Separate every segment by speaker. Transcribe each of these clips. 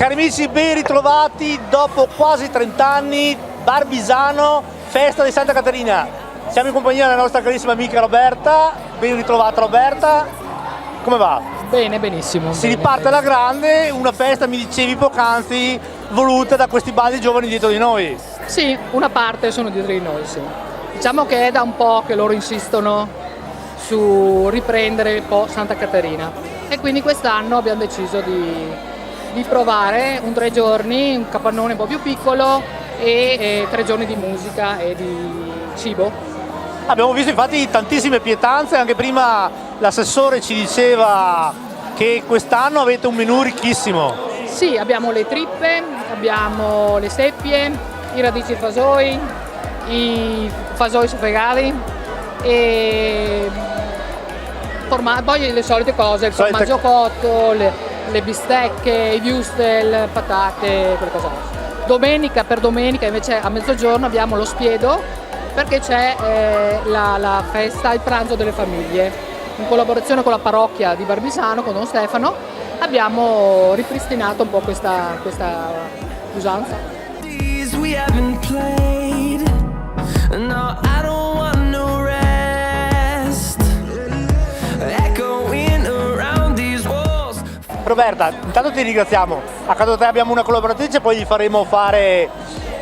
Speaker 1: Cari amici, ben ritrovati dopo quasi 30 anni, Barbisano, festa di Santa Caterina. Siamo in compagnia della nostra carissima amica Roberta. Ben ritrovata Roberta, come va?
Speaker 2: Bene, benissimo.
Speaker 1: Si riparte alla grande, una festa, mi dicevi poc'anzi, voluta da questi baldi giovani dietro di noi.
Speaker 2: Sì, una parte sono dietro di noi, sì. Diciamo che è da un po' che loro insistono su riprendere un po' Santa Caterina e quindi quest'anno abbiamo deciso di provare un 3 giorni, un capannone un po' più piccolo e 3 giorni di musica e di cibo.
Speaker 1: Abbiamo visto infatti tantissime pietanze, anche prima l'assessore ci diceva che quest'anno avete un menù ricchissimo.
Speaker 2: Sì, abbiamo le trippe, abbiamo le seppie, i radici fasoi, i fasoi sofregati e poi le solite cose, il formaggio cotto, le bistecche, i würstel, patate, quelle cose. Per domenica invece a mezzogiorno abbiamo lo spiedo perché c'è la festa, il pranzo delle famiglie. In collaborazione con la parrocchia di Barbisano, con Don Stefano, abbiamo ripristinato un po' questa usanza.
Speaker 1: Roberta, intanto ti ringraziamo, accanto a te abbiamo una collaboratrice, poi gli faremo fare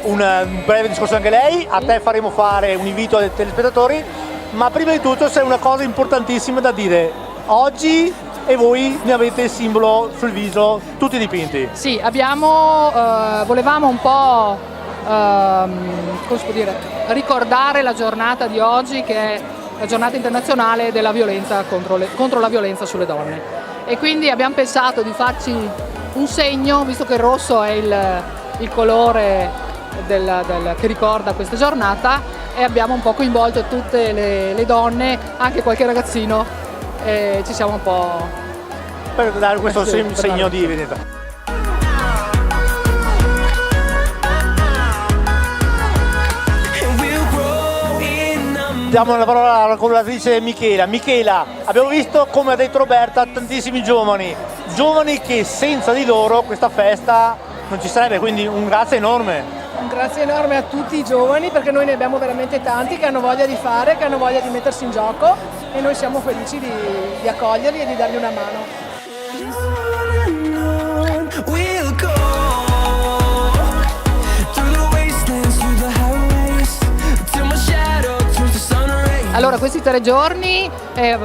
Speaker 1: un breve discorso anche lei, a te faremo fare un invito ai telespettatori, ma prima di tutto c'è una cosa importantissima da dire, oggi e voi ne avete il simbolo sul viso, tutti dipinti.
Speaker 2: Sì, volevamo un po' come si può dire, ricordare la giornata di oggi che è la giornata internazionale della violenza contro la violenza sulle donne. E quindi abbiamo pensato di farci un segno, visto che il rosso è il colore che ricorda questa giornata, e abbiamo un po' coinvolto tutte le donne, anche qualche ragazzino, e ci siamo un po'
Speaker 1: per dare questo segno di evidenza. Diamo la parola alla collaboratrice Michela. Michela, abbiamo visto, come ha detto Roberta, tantissimi giovani che senza di loro questa festa non ci sarebbe, quindi un grazie enorme.
Speaker 3: Un grazie enorme a tutti i giovani, perché noi ne abbiamo veramente tanti che hanno voglia di fare, che hanno voglia di mettersi in gioco e noi siamo felici di accoglierli e di dargli una mano.
Speaker 2: Allora, questi 3 giorni,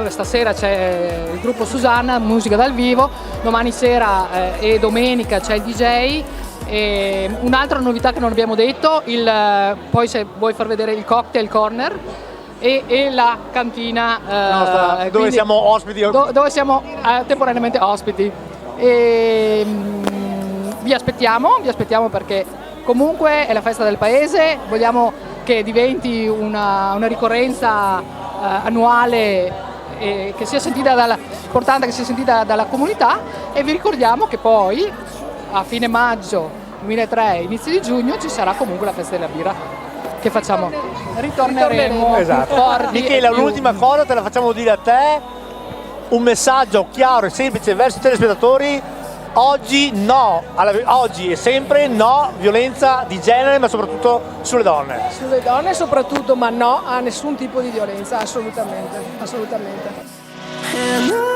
Speaker 2: stasera c'è il gruppo Susanna, musica dal vivo, domani sera e domenica c'è il DJ, e un'altra novità che non abbiamo detto, poi se vuoi far vedere il cocktail corner e la cantina
Speaker 1: dove siamo ospiti.
Speaker 2: Dove siamo temporaneamente ospiti. Vi aspettiamo perché comunque è la festa del paese, vogliamo che diventi una ricorrenza annuale che sia sentita importante, che sia sentita dalla comunità, e vi ricordiamo che poi a fine maggio 2003, inizio di giugno ci sarà comunque la festa della birra che facciamo. Ritorneremo.
Speaker 1: Esatto. Michela, un'ultima cosa te la facciamo dire a te, un messaggio chiaro e semplice verso i telespettatori. Oggi no, oggi e sempre no violenza di genere, ma soprattutto sulle donne.
Speaker 3: Sulle donne soprattutto, ma no a nessun tipo di violenza, assolutamente, assolutamente.